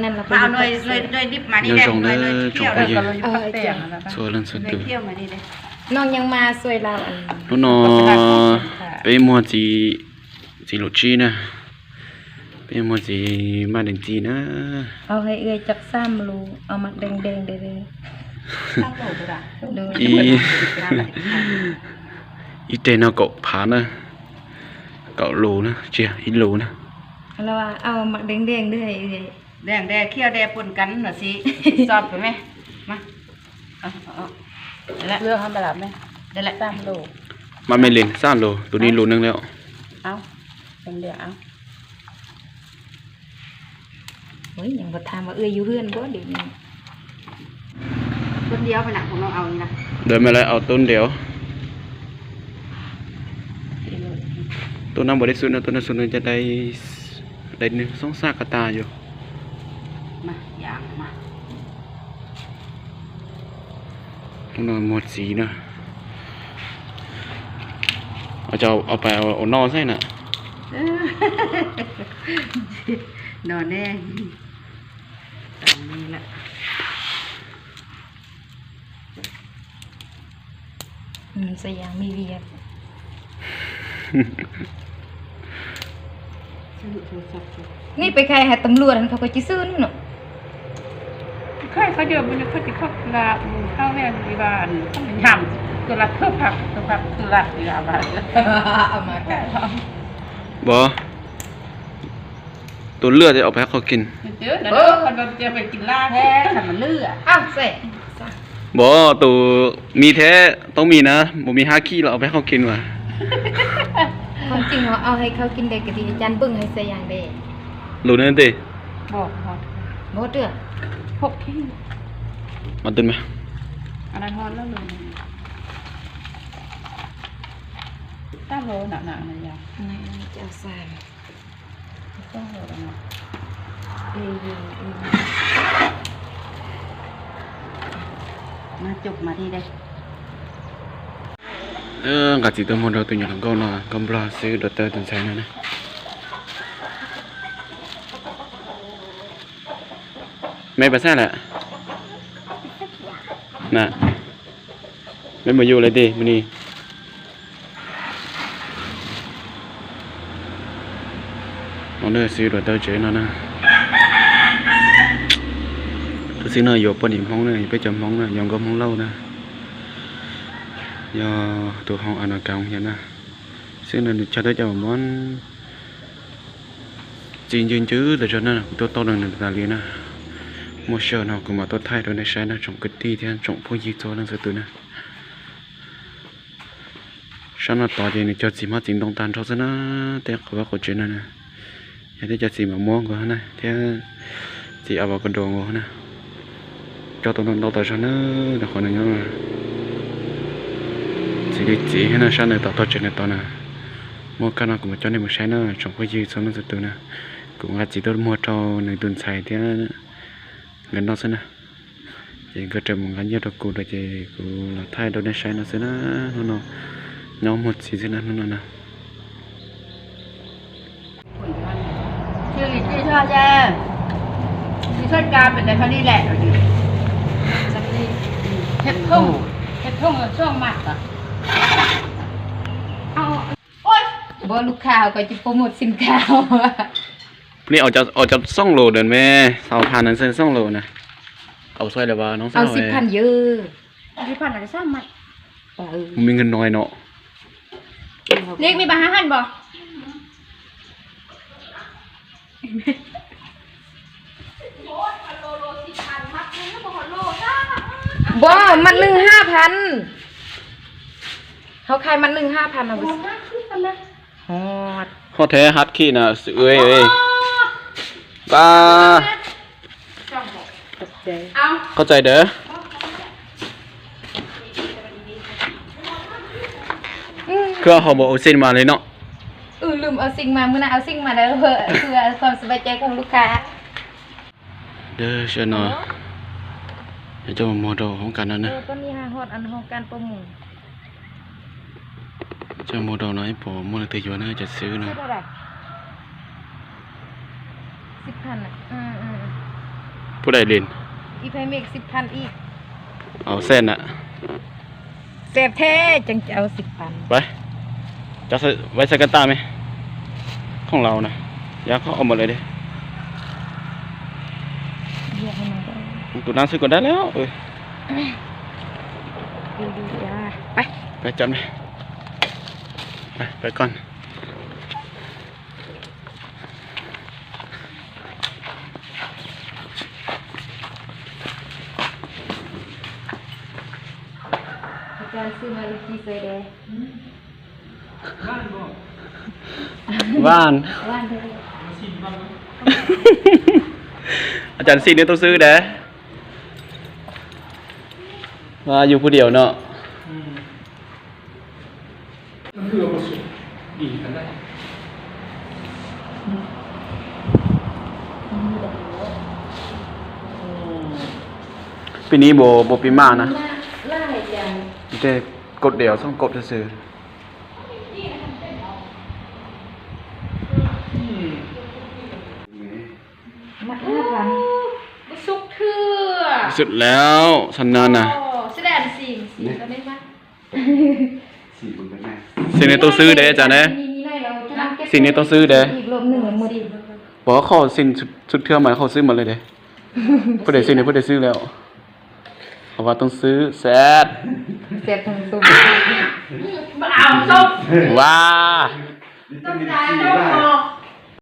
นั่นละ มาเอาหน่วยดิบมานี่แหละหน่วยเที่ยวเลยชัวร์เรื่องสุดตัว เที่ยวมานี่เลย น้องยังมาสวยเรานู่นนอไปมัวจีลุจีนะไปมัวจีมาดึงจีนะ เอาให้เอื้อยจักซ้ำลูเอามาแดงๆได้เลย ตั้งโหลดอ่ะ ดู อีเตนเอาเกาะผานะเกาะรูนะเจียอีรูนะ แล้วเอามาแดงๆด้วยเอื้อย แดงเคี่ยวแดงปนกันหน่อยสิสอบไปไหมมาเอาเลือกทำแบบไหมได้ละตั้งโหล มาไม่เล่นซ่านโลตัวนี้รูนึงแล้ว เอาเป็นเดียวเอา เฮ้ยยังบ่ถามว่าเอื้อยอยู่เฮือนบ่เดี๋ยวนี้ ต้นเดียวไปหนักของเราเอานี่นะ เดินมาแล้วเอาต้นเดียวต้นน้ำบริสุทธิ์นะต้นน้ำสุดจะได้หนึ่งสองซากกระตาอยู่ มาอย่างมา ต้นน้ำหมดสีนะเอาไปเอานอใส่น่ะ นอนแน่ตามนี้แหละ สยามมีเวียก นี่ไปใครหาตำรวจเขาก็จะซื้อนี่เนาะ ใครเขาเดียวมันเขาจะเข้าลาเข้าแม่ดีบ้านเขาเป็นทำตัวละเพื่อผักตัวละดีบ้าน เอามากัน บ่ตัวเลือดจะเอาไปให้เขากิน เจอแล้วคนจะไปกินลาแท้ขันมันเลือด อ้าวเสร็จ บ่ตัวมีแท้ต้องมีนะบ่มี5ขี้เราเอาไปให้เขากินว่ะ ความจริงเขาเอาให้เขากินได้ก็ดีอาจารย์เบิ่งให้ใส่อย่างเด้ รู้นั่นติ บอกหมด บ่เด้อ 6 ที่ มาตื่นไหม อันนั้นฮอนแล้วเลยตั้งโลหนักๆนะยา นี่จะเอาใส่ ตั้งโลหนัก มาจุกมาที่ได้ กะจิตัวมันเราตัวอย่างก็น่ะกำลังซื้อดอเตอร์ตัวใช้นั่นนะไม่ไปแซ่แหละน่ะไม่มาอยู่เลยดิมื้อนี้nó nơi xíu rồi tao chế nó nè tôi xin nơi dột bên điểm mong này bây giờ mong này dòng có mong lâu nè do tôi không ăn ở cao vậy nè xin là cho tới cho món chín chứ để cho nên là tôi to lần là liền nè một giờ nào cũng mà tôi thay rồi này sai nè trồng cái ti thì trồng phôi gì cho nó sẽ từ nè sao nó to thì này cho chỉ mà chính đông tan cho nó tiếc quá có chuyện này nè thế cho chị mà mua của này thế chịเอาvào con đồ của này cho tôi nó đâu cho nó được khỏi này nhá chị hay là sao này tao chuyện này tao nè mua cái nào cũng cho nên một sáng nó trồng cái gì xong nó từ từ nè cũng là chỉ tôi mua cho này tuần xài thế gần đó xem nè chị cứ trồng một cái nhiều đồ cụ rồi chị cũng là thay đồ này sáng nó xem nó nhóm một gì thế nó nè ชื่อชื่อชอบจ้าชื่อชอบการเป็นในเท่านี้แหละเห็ดทุ่งช่วงหมักอ่ะเอาโอ๊ย บ่ลูกค้าก็จะโปรโมทสินค้า นี่เอาจะซ่องโลเดินแม่สาวพันนั้นเส้นซ่องโลนะเอาช่วยเลยว่าน้องสาว เอา10,000เยอะ 10,000อะไรสร้างใหม่ มันมีเงินน้อยเนาะ เรียกมีบา5,000บ่ บ่มัน1 5,000เขาขายมัน1 5,000เอาไปฮอด เขาแท้ฮัดขี้น่ะเอ้ยป้า เอา เข้าใจเด้อคือเขาบอกเอาเส้นมาเลยเนาะ ลืมเอาสิ่งมามื้อน่ะเอาสิ่งมาเด้อเพื่อความสบายใจของลูกค้า เด้อเชิญเนาะเดี๋ยวจะมาโมโดของกันนะนะ ตอนนี้หาฮอดอันของการประมูล จะโมโดน้อยผมมูลนิธิอยู่นะจะซื้อนะ เท่าไหร่10,000น่ะ ผู้ใดเล่น อีเพย์เมก10,000อีก เอาเส้นอะ แซ่บแท้จังจะเอา10,000 ไปจะใส่ไว้ใส่กันตาไหมของเรานะอยากเขาเอาหมดเลยดิ เรียกให้มันได้ ตัวนั้นซื้อก่อนได้แล้วเอ้ย ดูจ้าไป ไปจับเลยไปก่อน อาจารย์ซื้อมาลูกกี่ใส่แดง ว่าน ว่านเด้อ อาจารย์ซีเนี่ยต้องซื้อเด้มาอยู่ผู้เดียวเนาะ มันคือประสบดีกันได้ ปีนี้โบปีมานะ ล่าให้จัง แต่กดเดียวต้องกดซื้อ มาพันสุกเถื่อ สุดแล้วสันนานนะ แสดงสีก็ได้มั้ย สิ่งนี้ต้องซื้อเด้อาจารย์เด้ สิ่งนี้ต้องซื้อเด้ อีกลมหนึ่งหมดอีก บอกว่าเขาสิ่งสุดเทื่อมาเขาซื้อหมดเลยเด้ผู้ใดสิ่งนี้ผู้ใดซื้อแล้วเพราะว่าต้องซื้อแซด เจ็บทั้งซุ้ม มาเอาส้ม ว้า ต้องการเจ้าของ